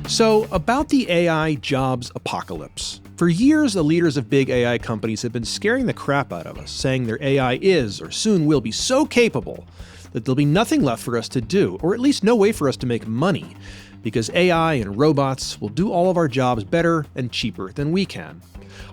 So, about the AI jobs apocalypse. For years, the leaders of big AI companies have been scaring the crap out of us, saying their AI is or soon will be so capable that there'll be nothing left for us to do, or at least no way for us to make money, because AI and robots will do all of our jobs better and cheaper than we can.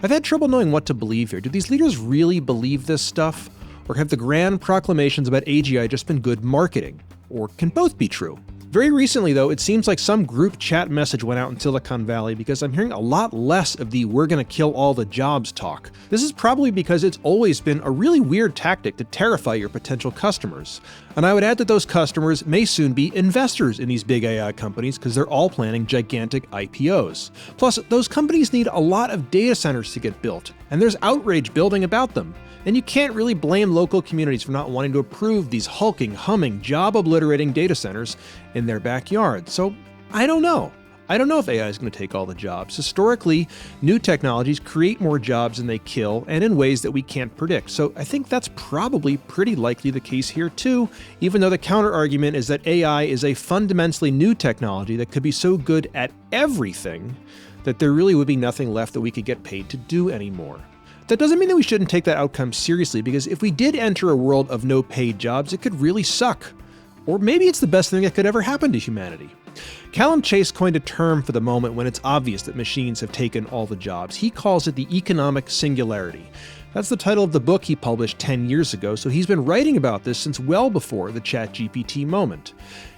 I've had trouble knowing what to believe here. Do these leaders really believe this stuff? Or have the grand proclamations about AGI just been good marketing? Or can both be true? Very recently, though, it seems like some group chat message went out in Silicon Valley because I'm hearing a lot less of the "we're gonna kill all the jobs" talk. This is probably because it's always been a really weird tactic to terrify your potential customers. And I would add that those customers may soon be investors in these big AI companies because they're all planning gigantic IPOs. Plus, those companies need a lot of data centers to get built, and there's outrage building about them. And you can't really blame local communities for not wanting to approve these hulking, humming, job-obliterating data centers in their backyard. So, I don't know. I don't know if AI is going to take all the jobs. Historically, new technologies create more jobs than they kill, and in ways that we can't predict. So I think that's probably pretty likely the case here too, even though the counter-argument is that AI is a fundamentally new technology that could be so good at everything that there really would be nothing left that we could get paid to do anymore. That doesn't mean that we shouldn't take that outcome seriously, because if we did enter a world of no paid jobs, it could really suck. Or maybe it's the best thing that could ever happen to humanity. Calum Chace coined a term for the moment when it's obvious that machines have taken all the jobs. He calls it the Economic Singularity. That's the title of the book he published 10 years ago, so he's been writing about this since well before the ChatGPT moment.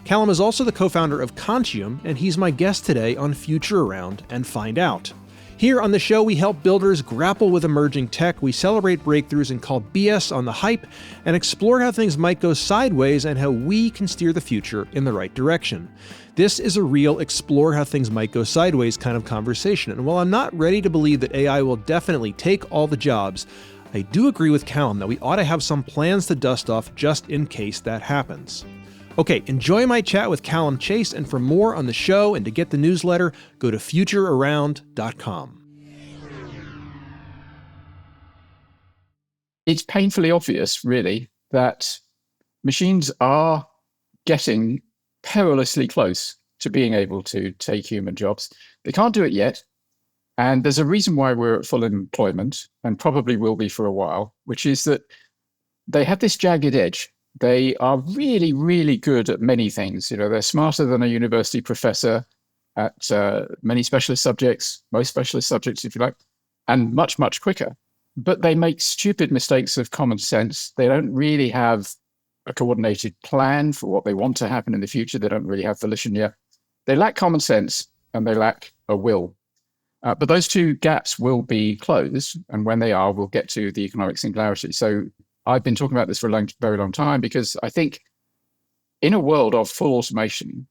Calum is also the co-founder of Conscium, and he's my guest today on Future Around and Find Out. Here on the show, we help builders grapple with emerging tech, we celebrate breakthroughs and call BS on the hype, and explore how things might go sideways and how we can steer the future in the right direction. This is a real explore how things might go sideways kind of conversation, and while I'm not ready to believe that AI will definitely take all the jobs, I do agree with Calum that we ought to have some plans to dust off just in case that happens. Okay, enjoy my chat with Calum Chace, and for more on the show and to get the newsletter, go to futurearound.com. It's painfully obvious, really, that machines are getting perilously close to being able to take human jobs. They can't do it yet, and there's a reason why we're at full employment, and probably will be for a while, which is that they have this jagged edge. They are really, really good at many things. You know, they're smarter than a university professor at many specialist subjects, most specialist subjects, if you like, and much, much quicker. But they make stupid mistakes of common sense. They don't really have a coordinated plan for what they want to happen in the future. They don't really have volition yet. They lack common sense and they lack a will. But those two gaps will be closed. And when they are, we'll get to the economic singularity. So I've been talking about this for a very long time, because I think in a world of full automation,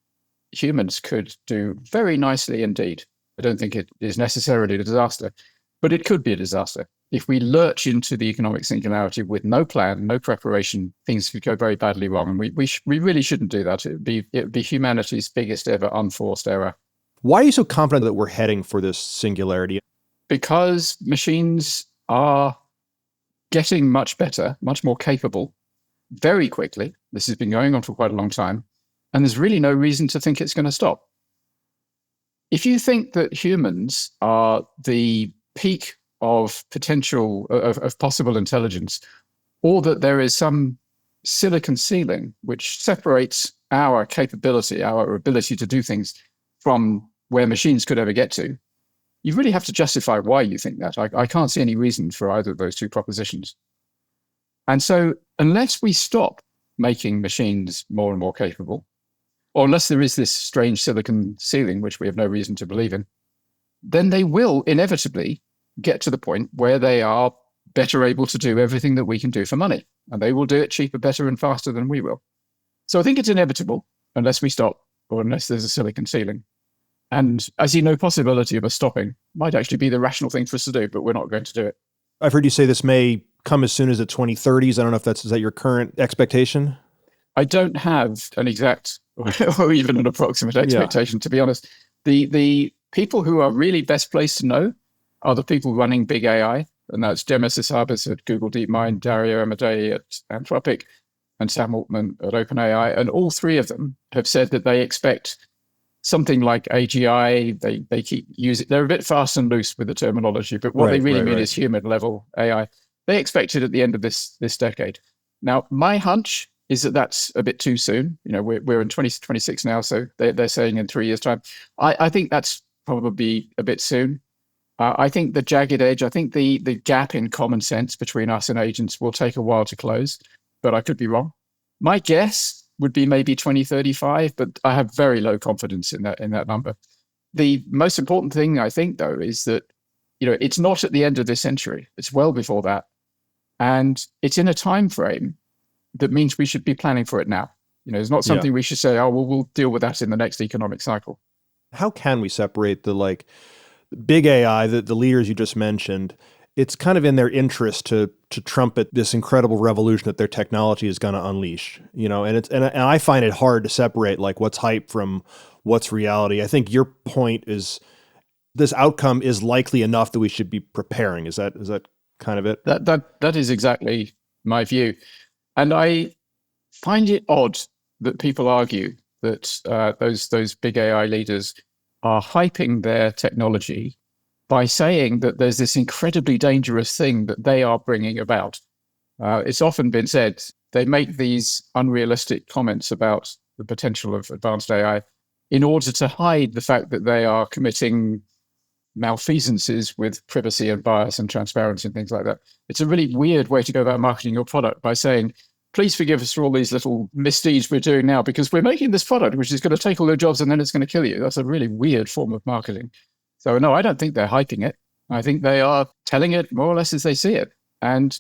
humans could do very nicely indeed. I don't think it is necessarily a disaster, but it could be a disaster. If we lurch into the economic singularity with no plan, no preparation, things could go very badly wrong. And we really shouldn't do that. It would be humanity's biggest ever unforced error. Why are you so confident that we're heading for this singularity? Because machines are getting much better, much more capable, very quickly. This has been going on for quite a long time, and there's really no reason to think it's going to stop. If you think that humans are the peak of potential, of possible intelligence, or that there is some silicon ceiling which separates our capability, our ability to do things from where machines could ever get to, you really have to justify why you think that. I can't see any reason for either of those two propositions. And so unless we stop making machines more and more capable, or unless there is this strange silicon ceiling, which we have no reason to believe in, then they will inevitably get to the point where they are better able to do everything that we can do for money. And they will do it cheaper, better, and faster than we will. So I think it's inevitable unless we stop, or unless there's a silicon ceiling. And I see no possibility of us stopping. Might actually be the rational thing for us to do, but we're not going to do it. I've heard you say this may come as soon as the 2030s. I don't know if is that your current expectation? I don't have an exact or even an approximate expectation, to be honest. The people who are really best placed to know are the people running big AI, and that's Demis Hassabis at Google DeepMind, Dario Amodei at Anthropic, and Sam Altman at OpenAI. And all three of them have said that they expect something like AGI, they keep using, they're a bit fast and loose with the terminology, but what they really mean is human level AI. They expect it at the end of this decade. Now, my hunch is that that's a bit too soon. We're in 2026 now, so they're saying in 3 years' time. I think that's probably a bit soon. I think the jagged edge, I think the gap in common sense between us and agents will take a while to close, but I could be wrong. My guess would be maybe 2035, but I have very low confidence in that number. The most important thing, I think, though, is that it's not at the end of this century. It's well before that. And it's in a time frame that means we should be planning for it now. It's not something we should say, oh, well, we'll deal with that in the next economic cycle. How can we separate the big AI, the leaders you just mentioned? It's kind of in their interest to trumpet this incredible revolution that their technology is going to unleash, and I find it hard to separate what's hype from what's reality. I think your point is this outcome is likely enough that we should be preparing. Is that kind of it? That is exactly my view. And I find it odd that people argue that those big AI leaders are hyping their technology by saying that there's this incredibly dangerous thing that they are bringing about. It's often been said they make these unrealistic comments about the potential of advanced AI in order to hide the fact that they are committing malfeasances with privacy and bias and transparency and things like that. It's a really weird way to go about marketing your product by saying, please forgive us for all these little misdeeds we're doing now because we're making this product which is going to take all your jobs and then it's going to kill you. That's a really weird form of marketing. So no, I don't think they're hyping it. I think they are telling it more or less as they see it. And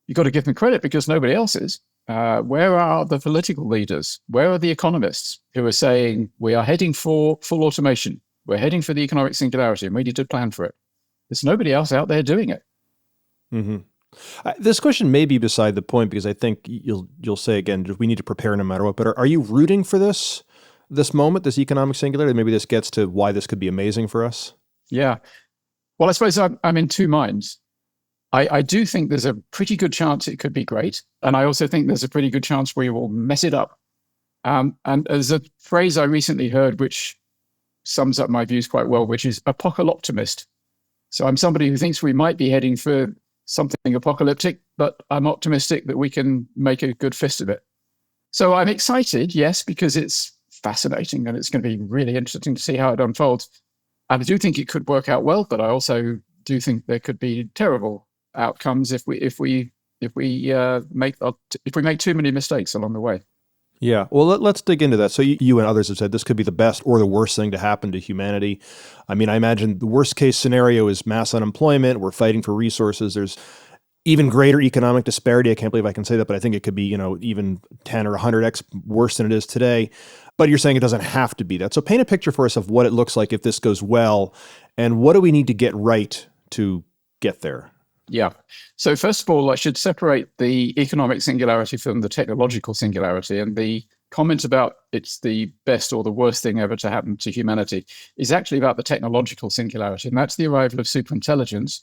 you've got to give them credit because nobody else is. Where are the political leaders? Where are the economists who are saying we are heading for full automation? We're heading for the economic singularity and we need to plan for it. There's nobody else out there doing it. Mm-hmm. This question may be beside the point because I think you'll say again, we need to prepare no matter what, but are you rooting for this moment, this economic singularity? Maybe this gets to why this could be amazing for us. Yeah. Well, I suppose I'm in two minds. I do think there's a pretty good chance it could be great. And I also think there's a pretty good chance we will mess it up. And there's a phrase I recently heard, which sums up my views quite well, which is Apocaloptimist. So I'm somebody who thinks we might be heading for something apocalyptic, but I'm optimistic that we can make a good fist of it. So I'm excited, yes, because it's fascinating and it's going to be really interesting to see how it unfolds. And I do think it could work out well, but I also do think there could be terrible outcomes if we make too many mistakes along the way. Yeah. Well, let's dig into that. So you and others have said this could be the best or the worst thing to happen to humanity. I mean, I imagine the worst case scenario is mass unemployment. We're fighting for resources. There's even greater economic disparity. I can't believe I can say that, but I think it could be, even 10 or 100x worse than it is today. But you're saying it doesn't have to be that. So paint a picture for us of what it looks like if this goes well, and what do we need to get right to get there? Yeah. So first of all, I should separate the economic singularity from the technological singularity. And the comment about it's the best or the worst thing ever to happen to humanity is actually about the technological singularity. And that's the arrival of superintelligence.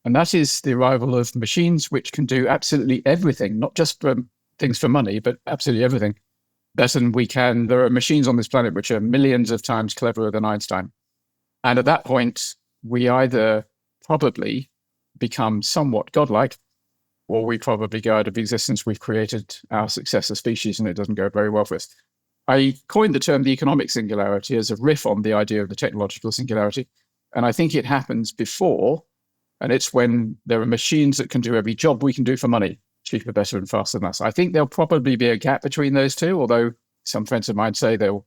And that is the arrival of machines which can do absolutely everything, not just for things for money, but absolutely everything better than we can. There are machines on this planet which are millions of times cleverer than Einstein. And at that point, we either probably become somewhat godlike, or we probably go out of existence. We've created our successor species and it doesn't go very well for us. I coined the term the economic singularity as a riff on the idea of the technological singularity. And I think it happens before, and it's when there are machines that can do every job we can do for money, cheaper, better, and faster than us. I think there'll probably be a gap between those two, although some friends of mine say they'll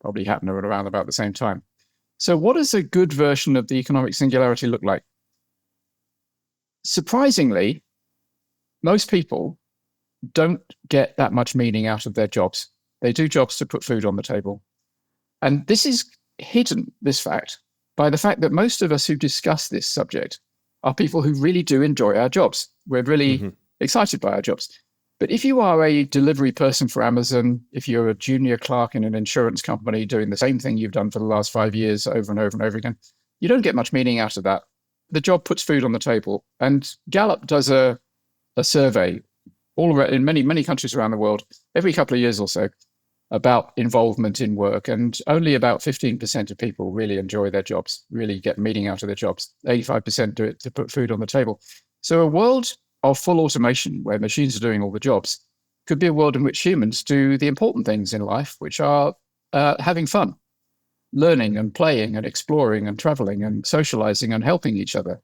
probably happen around about the same time. So what does a good version of the economic singularity look like? Surprisingly, most people don't get that much meaning out of their jobs. They do jobs to put food on the table. And this is hidden, this fact, by the fact that most of us who discuss this subject are people who really do enjoy our jobs. We're really excited by our jobs. But if you are a delivery person for Amazon, if you're a junior clerk in an insurance company doing the same thing you've done for the last 5 years over and over and over again, you don't get much meaning out of that. The job puts food on the table. And Gallup does a survey all around, in many countries around the world, every couple of years or so. about involvement in work, and only about 15% of people really enjoy their jobs, really get meaning out of their jobs. 85% do it to put food on the table. So a world of full automation where machines are doing all the jobs could be a world in which humans do the important things in life, which are having fun, learning and playing and exploring and traveling and socializing and helping each other.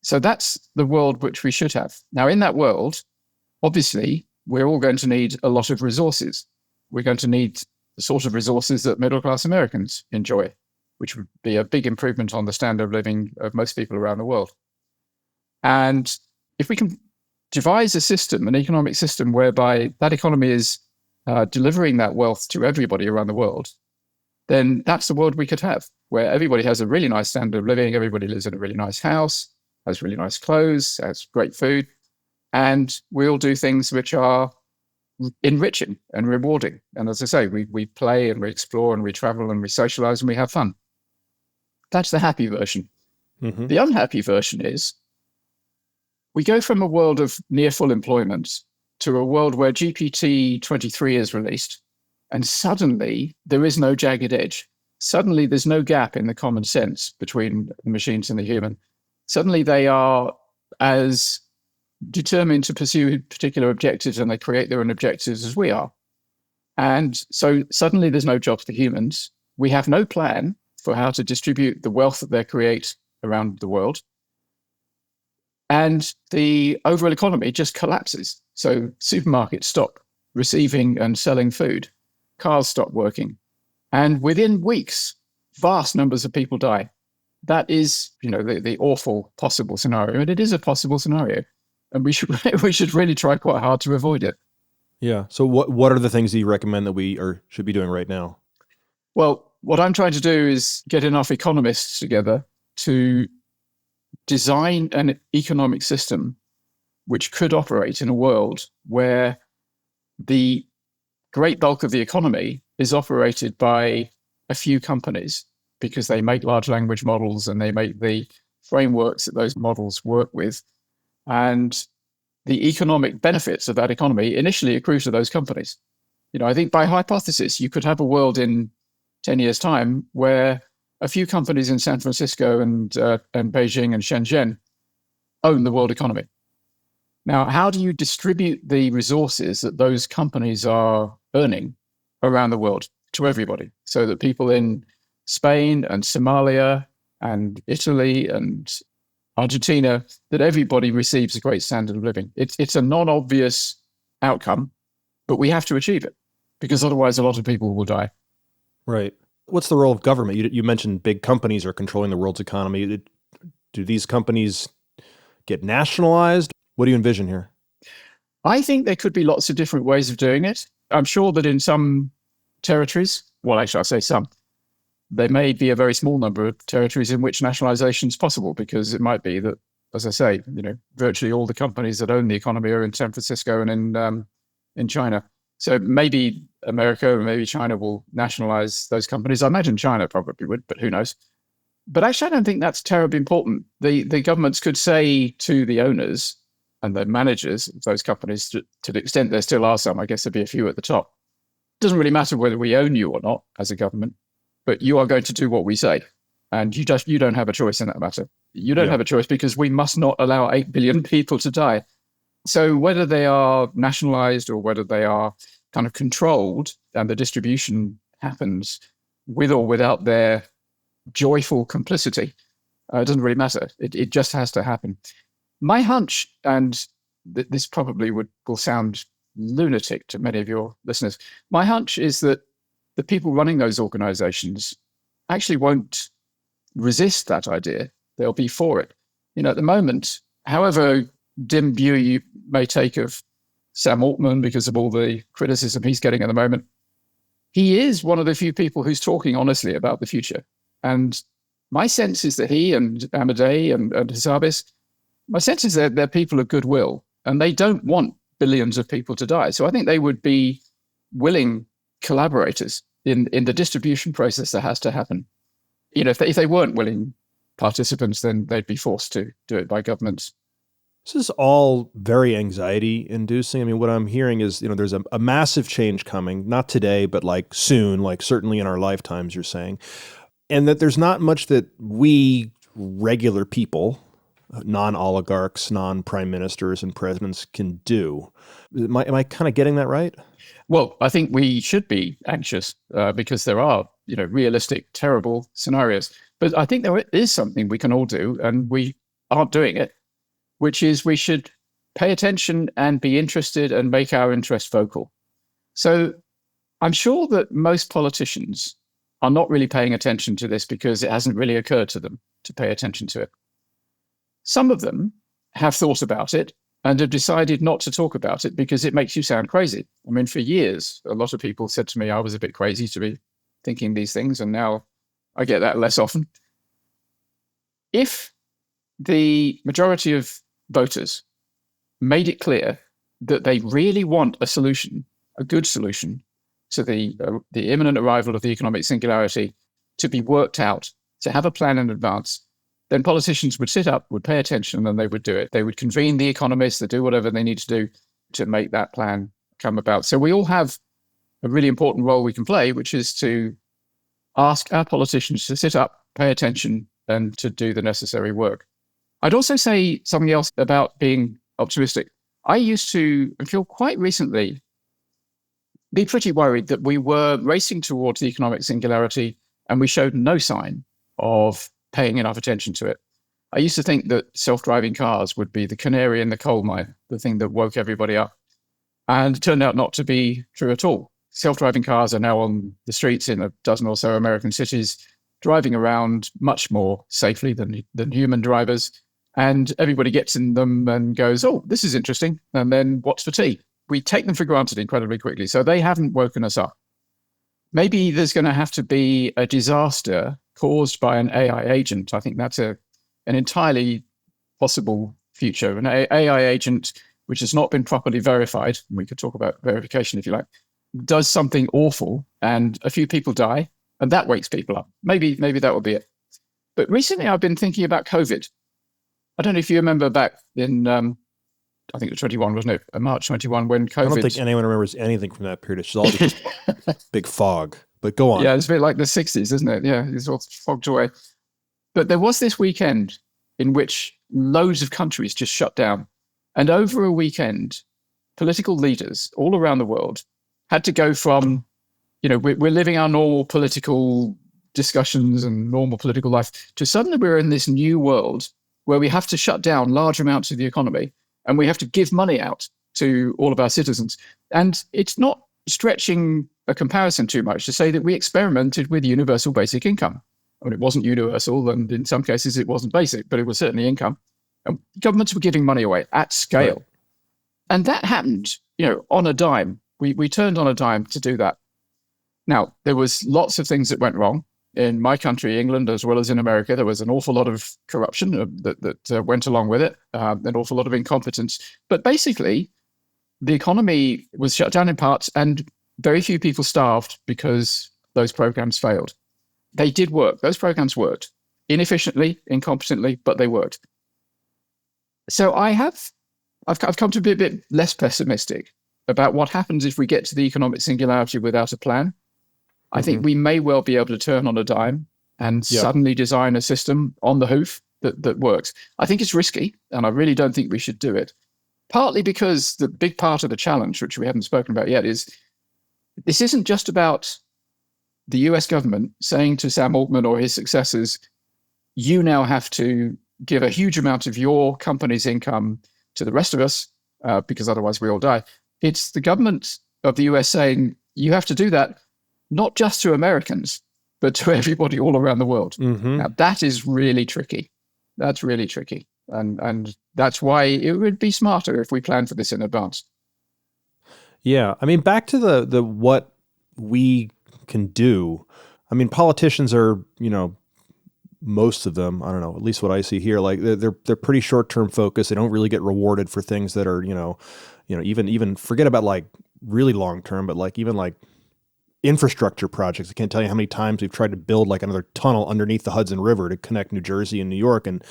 So that's the world which we should have. Now, in that world, obviously, we're all going to need a lot of resources. We're going to need the sort of resources that middle-class Americans enjoy, which would be a big improvement on the standard of living of most people around the world. And if we can devise a system, an economic system, whereby that economy is delivering that wealth to everybody around the world, then that's the world we could have, where everybody has a really nice standard of living, everybody lives in a really nice house, has really nice clothes, has great food, and we all do things which are enriching and rewarding. And as I say, we play and we explore and we travel and we socialize and we have fun. That's the happy version. Mm-hmm. The unhappy version is we go from a world of near full employment to a world where GPT-23 is released, and suddenly there is no jagged edge. Suddenly there's no gap in the common sense between the machines and the human. Suddenly they are as determined to pursue particular objectives, and they create their own objectives as we are. And so suddenly there's no jobs for humans. We have no plan for how to distribute the wealth that they create around the world. And the overall economy just collapses. So supermarkets stop receiving and selling food. Cars stop working. And within weeks, vast numbers of people die. That is, the awful possible scenario. And it is a possible scenario. And we should really try quite hard to avoid it. Yeah. So what are the things that you recommend that we should be doing right now? Well, what I'm trying to do is get enough economists together to design an economic system which could operate in a world where the great bulk of the economy is operated by a few companies, because they make large language models and they make the frameworks that those models work with. And the economic benefits of that economy initially accrue to those companies. I think by hypothesis, you could have a world in 10 years' time where a few companies in San Francisco and Beijing and Shenzhen own the world economy. Now, how do you distribute the resources that those companies are earning around the world to everybody, so that people in Spain and Somalia and Italy and Argentina, that everybody receives a great standard of living? It's a non-obvious outcome, but we have to achieve it, because otherwise a lot of people will die. Right. What's the role of government? You mentioned big companies are controlling the world's economy. Do these companies get nationalized? What do you envision here? I think there could be lots of different ways of doing it. I'm sure that in some territories, well, actually, I'll say some, there may be a very small number of territories in which nationalization is possible, because it might be that, as I say, virtually all the companies that own the economy are in San Francisco and in China. So maybe America or maybe China will nationalize those companies. I imagine China probably would, but who knows? But actually, I don't think that's terribly important. The governments could say to the owners and the managers of those companies, to the extent there still are some, I guess there'd be a few at the top, it doesn't really matter whether we own you or not as a government, but you are going to do what we say. And you don't have a choice in that matter. You don't have a choice, because we must not allow 8 billion people to die. So whether they are nationalized or whether they are kind of controlled and the distribution happens with or without their joyful complicity, it doesn't really matter. It just has to happen. My hunch, and this probably will sound lunatic to many of your listeners, my hunch is that the people running those organizations actually won't resist that idea. They'll be for it. At the moment, however dim view you may take of Sam Altman because of all the criticism he's getting at the moment, he is one of the few people who's talking honestly about the future. And my sense is that he and Amadei and Hassabis, my sense is that they're people of goodwill, and they don't want billions of people to die. So I think they would be willing collaborators in the distribution process that has to happen. If they weren't willing participants, then they'd be forced to do it by governments. This is all very anxiety inducing. I mean, what I'm hearing is, there's a massive change coming, not today, but like soon, like certainly in our lifetimes, you're saying, and that there's not much that we regular people, non-oligarchs, non-prime ministers and presidents can do. Am I kind of getting that right? Well, I think we should be anxious because there are, realistic, terrible scenarios. But I think there is something we can all do, and we aren't doing it, which is we should pay attention and be interested and make our interest vocal. So I'm sure that most politicians are not really paying attention to this because it hasn't really occurred to them to pay attention to it. Some of them have thought about it and have decided not to talk about it because it makes you sound crazy. I mean, for years, a lot of people said to me I was a bit crazy to be thinking these things, and now I get that less often. If the majority of voters made it clear that they really want a solution, a good solution, to the imminent arrival of the economic singularity to be worked out, to have a plan in advance, then politicians would sit up, would pay attention, and they would do it. They would convene the economists, they do whatever they need to do to make that plan come about. So we all have a really important role we can play, which is to ask our politicians to sit up, pay attention, and to do the necessary work. I'd also say something else about being optimistic. I used to, until quite recently, be pretty worried that we were racing towards the economic singularity and we showed no sign of paying enough attention to it. I used to think that self-driving cars would be the canary in the coal mine, the thing that woke everybody up. And it turned out not to be true at all. Self-driving cars are now on the streets in a dozen or so American cities, driving around much more safely than human drivers. And everybody gets in them and goes, oh, this is interesting. And then what's for tea? We take them for granted incredibly quickly. So they haven't woken us up. Maybe there's going to have to be a disaster caused by an AI agent. I think that's an entirely possible future. An AI agent, which has not been properly verified, and we could talk about verification if you like, does something awful and a few people die, and that wakes people up. Maybe that will be it. But recently I've been thinking about COVID. I don't know if you remember back in, I think it was 21, wasn't it? March 21, when COVID... I don't think anyone remembers anything from that period. It's all just big fog. But go on. Yeah, it's a bit like the 60s, isn't it? Yeah, it's all fogged away. But there was this weekend in which loads of countries just shut down. And over a weekend, political leaders all around the world had to go from, we're living our normal political discussions and normal political life to suddenly we're in this new world where we have to shut down large amounts of the economy and we have to give money out to all of our citizens. And it's not stretching a comparison too much to say that we experimented with universal basic income. I mean, it wasn't universal, and in some cases it wasn't basic, but it was certainly income. And governments were giving money away at scale. Right. And that happened, on a dime. We turned on a dime to do that. Now, there was lots of things that went wrong. In my country, England, as well as in America, there was an awful lot of corruption that went along with it, an awful lot of incompetence. But basically, the economy was shut down in parts and very few people starved because those programs failed. They did work. Those programs worked. Inefficiently, incompetently, but they worked. So I've come to be a bit less pessimistic about what happens if we get to the economic singularity without a plan. I think we may well be able to turn on a dime and suddenly design a system on the hoof that works. I think it's risky, and I really don't think we should do it. Partly because the big part of the challenge, which we haven't spoken about yet, is this isn't just about the US government saying to Sam Altman or his successors, you now have to give a huge amount of your company's income to the rest of us, because otherwise we all die. It's the government of the US saying, you have to do that, not just to Americans, but to everybody all around the world. Mm-hmm. Now, that is really tricky. That's really tricky. And that's why it would be smarter if we plan for this in advance. Yeah. I mean, back to the what we can do. I mean, politicians are, most of them, I don't know, at least what I see here, like they're pretty short-term focused. They don't really get rewarded for things that are, even forget about like really long-term, but like even like infrastructure projects. I can't tell you how many times we've tried to build like another tunnel underneath the Hudson River to connect New Jersey and New York. And,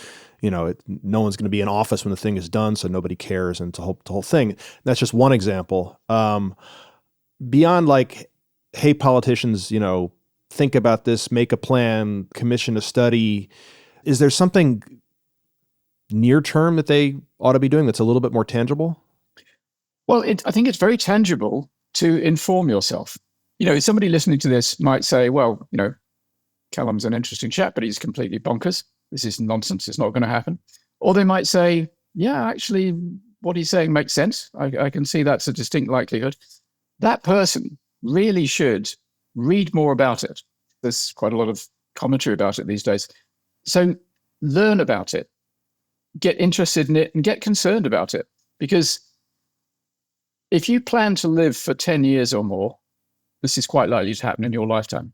no one's going to be in office when the thing is done, so nobody cares, and it's the whole thing. That's just one example. Beyond like, hey, politicians, think about this, make a plan, commission a study. Is there something near term that they ought to be doing that's a little bit more tangible? Well, I think it's very tangible to inform yourself. Somebody listening to this might say, well, Calum's an interesting chap, but he's completely bonkers. This is nonsense. It's not going to happen. Or they might say, yeah, actually, what he's saying makes sense. I can see that's a distinct likelihood. That person really should read more about it. There's quite a lot of commentary about it these days. So learn about it, get interested in it, and get concerned about it. Because if you plan to live for 10 years or more, this is quite likely to happen in your lifetime.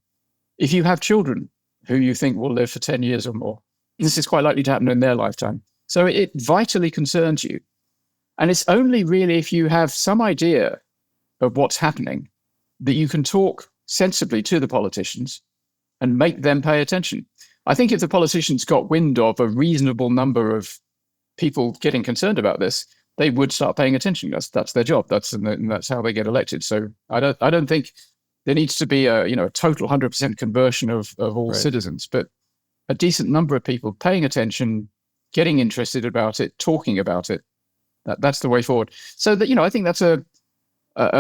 If you have children who you think will live for 10 years or more, this is quite likely to happen in their lifetime. So it vitally concerns you. And it's only really if you have some idea of what's happening that you can talk sensibly to the politicians and make them pay attention. I think if the politicians got wind of a reasonable number of people getting concerned about this, they would start paying attention. That's their job. That's how they get elected. So I don't think there needs to be a total 100% conversion of all citizens, but a decent number of people paying attention, getting interested about it, talking about it. That's the way forward. So that I think that's a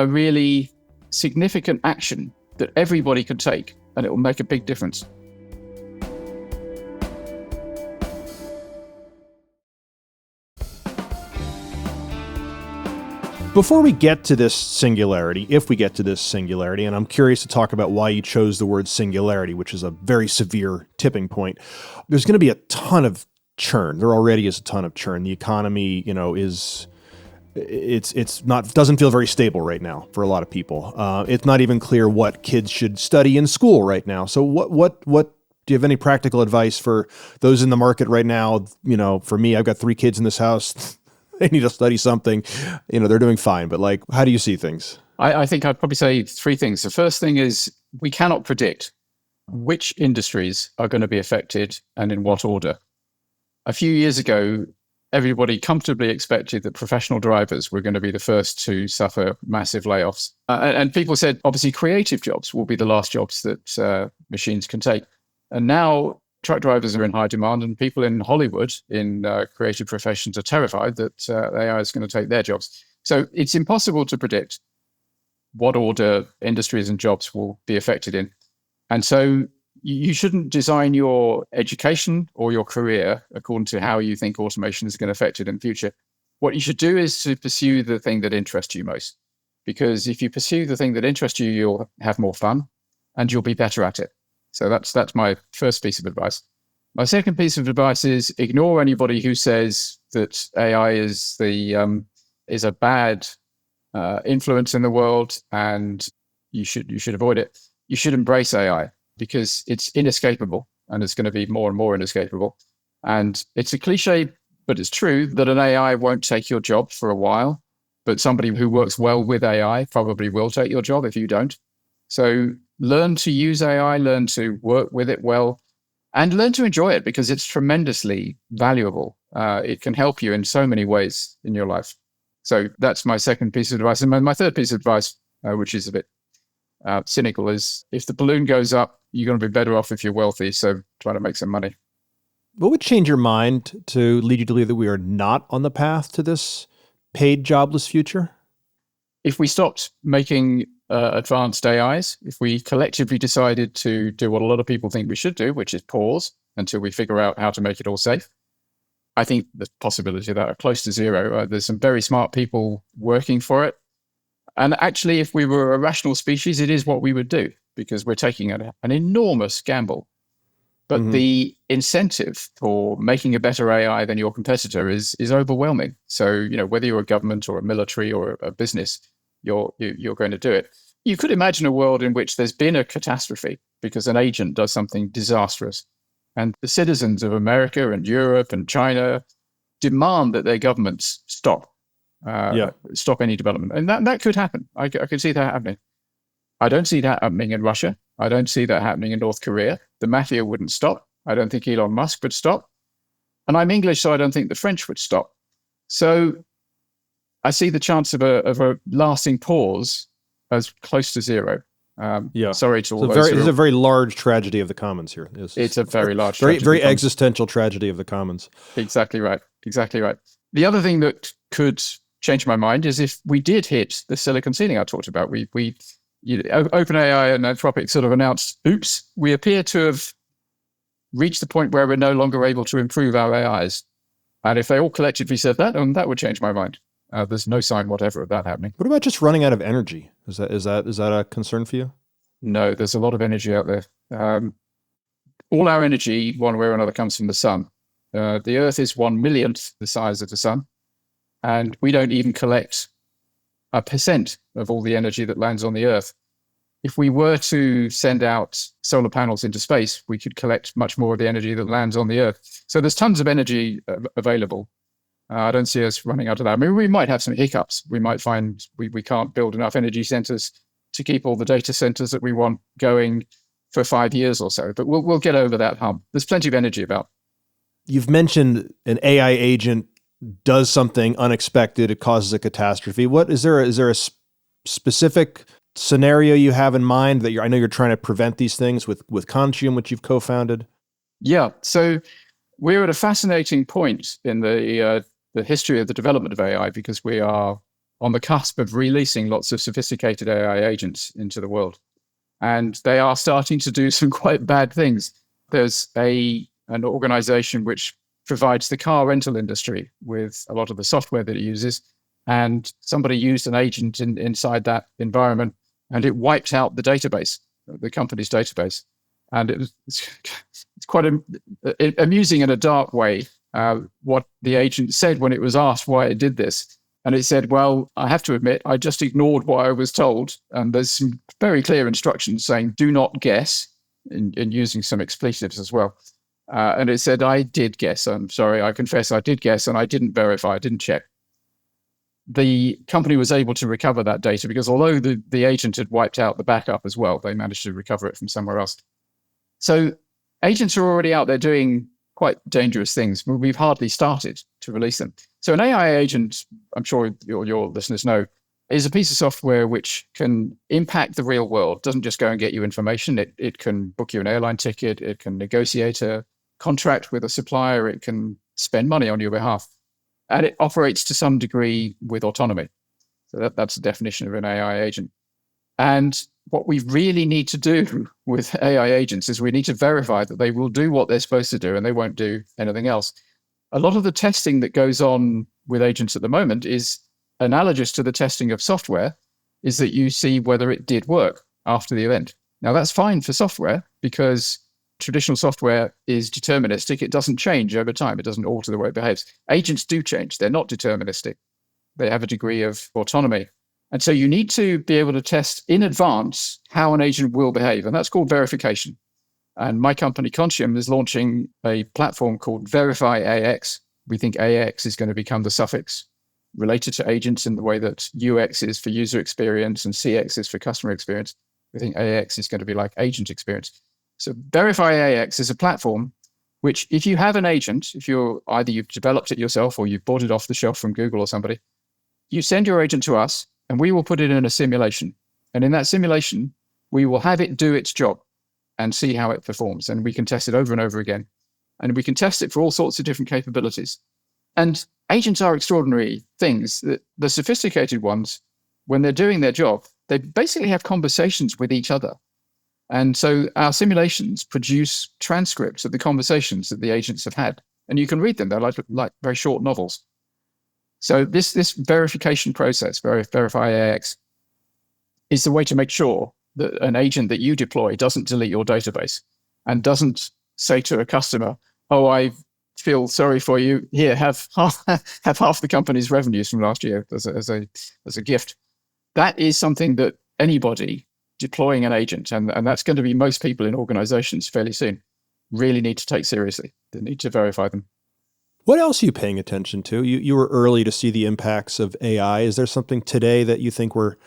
really significant action that everybody can take, and it will make a big difference. Before we get to this singularity, if we get to this singularity, and I'm curious to talk about why you chose the word singularity, which is a very severe tipping point, there's going to be a ton of churn. There already is a ton of churn. The economy, doesn't feel very stable right now for a lot of people. It's not even clear what kids should study in school right now. So what do you have any practical advice for those in the market right now? For me, I've got 3 kids in this house. They need to study something. They're doing fine, but how do you see things? I think I'd probably say 3 things. The first thing is we cannot predict which industries are going to be affected and in what order. A few years ago, everybody comfortably expected that professional drivers were going to be the first to suffer massive layoffs. And people said, obviously, creative jobs will be the last jobs that machines can take. And now truck drivers are in high demand, and people in Hollywood in creative professions are terrified that AI is going to take their jobs. So it's impossible to predict what order industries and jobs will be affected in. And so you shouldn't design your education or your career according to how you think automation is going to affect it in the future. What you should do is to pursue the thing that interests you most. Because if you pursue the thing that interests you, you'll have more fun and you'll be better at it. So that's my first piece of advice. My second piece of advice is ignore anybody who says that AI is a bad influence in the world and you should avoid it. You should embrace AI because it's inescapable and it's going to be more and more inescapable. And it's a cliche, but it's true that an AI won't take your job for a while, but somebody who works well with AI probably will take your job if you don't. So learn to use AI, learn to work with it well, and learn to enjoy it because it's tremendously valuable. It can help you in so many ways in your life. So that's my second piece of advice. And my third piece of advice, which is a bit cynical, is if the balloon goes up, you're going to be better off if you're wealthy. So try to make some money. What would change your mind to lead you to believe that we are not on the path to this paid jobless future? If we stopped making advanced AIs, if we collectively decided to do what a lot of people think we should do, which is pause until we figure out how to make it all safe, I think the possibility of that are close to zero. There's some very smart people working for it. And actually, if we were a rational species, it is what we would do because we're taking an enormous gamble. But the incentive for making a better AI than your competitor is overwhelming. So, whether you're a government or a military or a business, you're going to do it. You could imagine a world in which there's been a catastrophe because an agent does something disastrous. And the citizens of America and Europe and China demand that their governments stop any development. And that could happen. I could see that happening. I don't see that happening in Russia. I don't see that happening in North Korea. The mafia wouldn't stop. I don't think Elon Musk would stop. And I'm English, so I don't think the French would stop. So I see the chance of a lasting pause as close to zero. Sorry to all those. It's a very large tragedy of the commons here. It's a very large tragedy. Very existential tragedy of the commons. Exactly right. The other thing that could change my mind is if we did hit the silicon ceiling I talked about. OpenAI and Anthropic sort of announced, oops, we appear to have reached the point where we're no longer able to improve our AIs. And if they all collectively said that, that would change my mind. There's no sign whatever of that happening. What about just running out of energy? Is that a concern for you? No, there's a lot of energy out there. All our energy, one way or another, comes from the sun. The Earth is 1/1,000,000th the size of the sun, and we don't even collect 1% of all the energy that lands on the Earth. If we were to send out solar panels into space, we could collect much more of the energy that lands on the Earth. So there's tons of energy available. I don't see us running out of that. I mean, we might have some hiccups. We might find we can't build enough energy centers to keep all the data centers that we want going for 5 years or so. But we'll get over that hump. There's plenty of energy about. You've mentioned an AI agent does something unexpected. It causes a catastrophe. Is there a specific scenario you have in mind that I know you're trying to prevent these things with Conscium, which you've co-founded? Yeah. So we're at a fascinating point in the history of the development of AI because we are on the cusp of releasing lots of sophisticated AI agents into the world. And they are starting to do some quite bad things. There's an organization which provides the car rental industry with a lot of the software that it uses. And somebody used an agent inside that environment, and it wiped out the database, the company's database. And it's quite amusing in a dark way what the agent said when it was asked why it did this. And it said, well, I have to admit, I just ignored what I was told. And there's some very clear instructions saying, do not guess, and using some expletives as well. And it said, I did guess. I'm sorry, I confess I did guess, and I didn't verify, I didn't check. The company was able to recover that data because although the agent had wiped out the backup as well, they managed to recover it from somewhere else. So agents are already out there doing quite dangerous things. We've hardly started to release them. So an AI agent, I'm sure your listeners know, is a piece of software which can impact the real world. Doesn't just go and get you information. It can book you an airline ticket. It can negotiate a contract with a supplier. It can spend money on your behalf. And it operates to some degree with autonomy. So that's the definition of an AI agent. And what we really need to do with AI agents is we need to verify that they will do what they're supposed to do and they won't do anything else. A lot of the testing that goes on with agents at the moment is analogous to the testing of software, is that you see whether it did work after the event. Now, that's fine for software because traditional software is deterministic. It doesn't change over time. It doesn't alter the way it behaves. Agents do change. They're not deterministic. They have a degree of autonomy. And so you need to be able to test in advance how an agent will behave. And that's called verification. And my company, Conscium, is launching a platform called Verify AX. We think AX is going to become the suffix related to agents in the way that UX is for user experience and CX is for customer experience. We think AX is going to be like agent experience. So Verify AX is a platform which, if you have an agent, if you've developed it yourself or you've bought it off the shelf from Google or somebody, you send your agent to us and we will put it in a simulation. And in that simulation, we will have it do its job and see how it performs. And we can test it over and over again. And we can test it for all sorts of different capabilities. And agents are extraordinary things. The sophisticated ones, when they're doing their job, they basically have conversations with each other. And so our simulations produce transcripts of the conversations that the agents have had. And you can read them. They're like very short novels. So this verification process, Verify AX, is the way to make sure that an agent that you deploy doesn't delete your database and doesn't say to a customer, oh, I feel sorry for you. Here, have half the company's revenues from last year as a gift. That is something that anybody deploying an agent, and that's going to be most people in organizations fairly soon, really need to take seriously. They need to verify them. What else are you paying attention to? You were early to see the impacts of AI. Is there something today that you think we're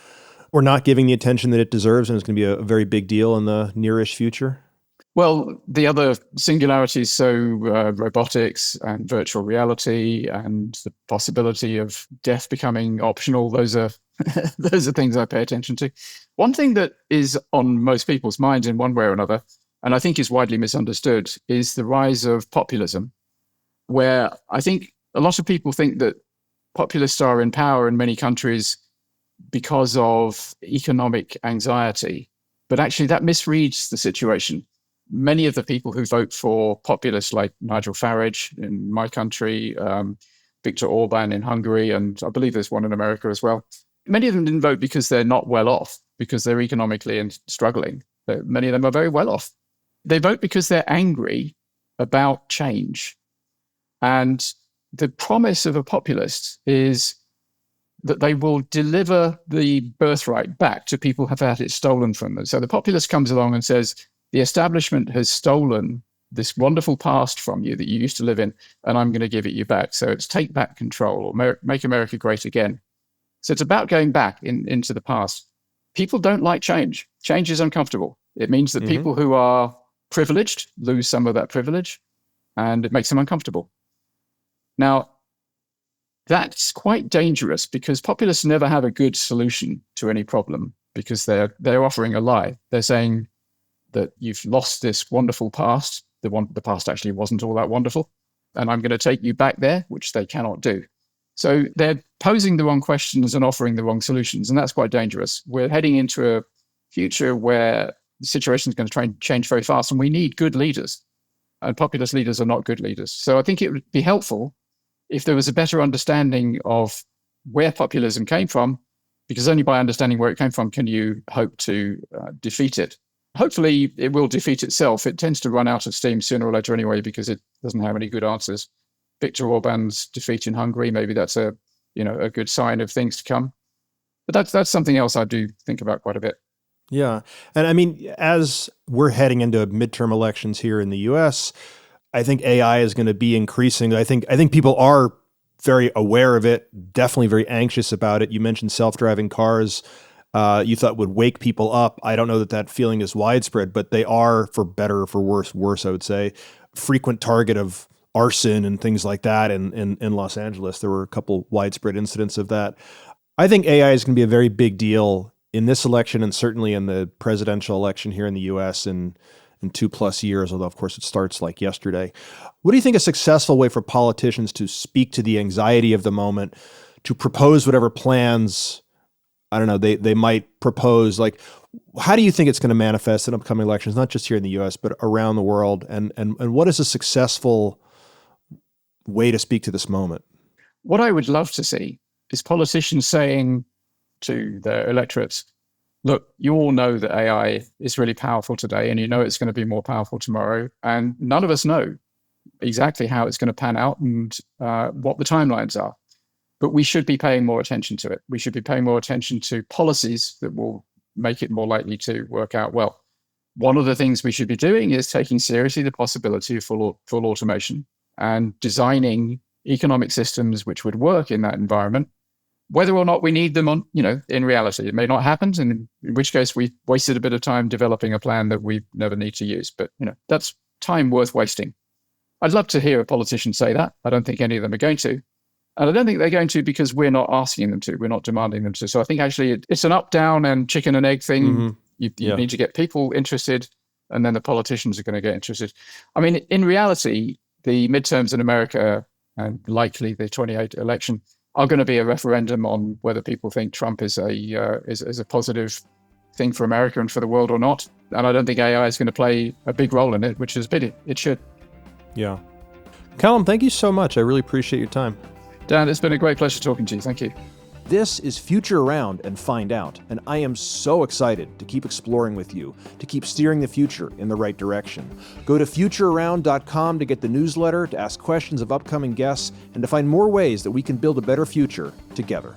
not giving the attention that it deserves and it's going to be a very big deal in the nearish future? Well, the other singularities, so robotics and virtual reality and the possibility of death becoming optional, those are those are things I pay attention to. One thing that is on most people's minds in one way or another, and I think is widely misunderstood, is the rise of populism, where I think a lot of people think that populists are in power in many countries because of economic anxiety, but actually that misreads the situation. Many of the people who vote for populists, like Nigel Farage in my country, Viktor Orban in Hungary, and I believe there's one in America as well, many of them didn't vote because they're not well off, because they're economically and struggling. Many of them are very well off. They vote because they're angry about change. And the promise of a populist is that they will deliver the birthright back to people who have had it stolen from them. So the populist comes along and says, the establishment has stolen this wonderful past from you that you used to live in, and I'm going to give it you back. So it's take back control, or make America great again. So it's about going back into the past. People don't like change. Change is uncomfortable. It means that people who are privileged lose some of that privilege, and it makes them uncomfortable. Now, that's quite dangerous because populists never have a good solution to any problem, because they're offering a lie. They're saying that you've lost this wonderful past. The past actually wasn't all that wonderful, and I'm going to take you back there, which they cannot do. So they're posing the wrong questions and offering the wrong solutions, and that's quite dangerous. We're heading into a future where the situation is going to try and change very fast, and we need good leaders, and populist leaders are not good leaders. So I think it would be helpful if there was a better understanding of where populism came from, because only by understanding where it came from can you hope to defeat it. Hopefully, it will defeat itself. It tends to run out of steam sooner or later anyway, because it doesn't have any good answers. Viktor Orban's defeat in Hungary, maybe that's a good sign of things to come. But that's something else I do think about quite a bit. Yeah. And I mean, as we're heading into midterm elections here in the US, I think AI is going to be increasing. I think people are very aware of it, definitely very anxious about it. You mentioned self-driving cars. You thought would wake people up. I don't know that feeling is widespread, but they are, for better or for worse, I would say, frequent target of arson and things like that in Los Angeles. There were a couple widespread incidents of that. I think AI is going to be a very big deal in this election, and certainly in the presidential election here in the US in 2+ years, although of course it starts like yesterday. What do you think a successful way for politicians to speak to the anxiety of the moment, to propose whatever plans, I don't know, they might propose? Like, how do you think it's going to manifest in upcoming elections, not just here in the US, but around the world? And what is a successful way to speak to this moment? What I would love to see is politicians saying to their electorates, look, you all know that AI is really powerful today, and you know it's going to be more powerful tomorrow. And none of us know exactly how it's going to pan out and what the timelines are. But we should be paying more attention to it. We should be paying more attention to policies that will make it more likely to work out well. One of the things we should be doing is taking seriously the possibility of full automation and designing economic systems which would work in that environment, whether or not we need them in reality. It may not happen, and in which case we wasted a bit of time developing a plan that we never need to use. But, that's time worth wasting. I'd love to hear a politician say that. I don't think any of them are going to. And I don't think they're going to because we're not asking them to. We're not demanding them to. So I think actually it's an up-down and chicken and egg thing. Mm-hmm. You need to get people interested, and then the politicians are going to get interested. I mean, in reality, the midterms in America and likely the 2028 election are going to be a referendum on whether people think Trump is a positive thing for America and for the world or not. And I don't think AI is going to play a big role in it, which is a pity. It should. Yeah. Calum, thank you so much. I really appreciate your time. Dan, it's been a great pleasure talking to you. Thank you. This is Future Around and Find Out, and I am so excited to keep exploring with you, to keep steering the future in the right direction. Go to futurearound.com to get the newsletter, to ask questions of upcoming guests, and to find more ways that we can build a better future together.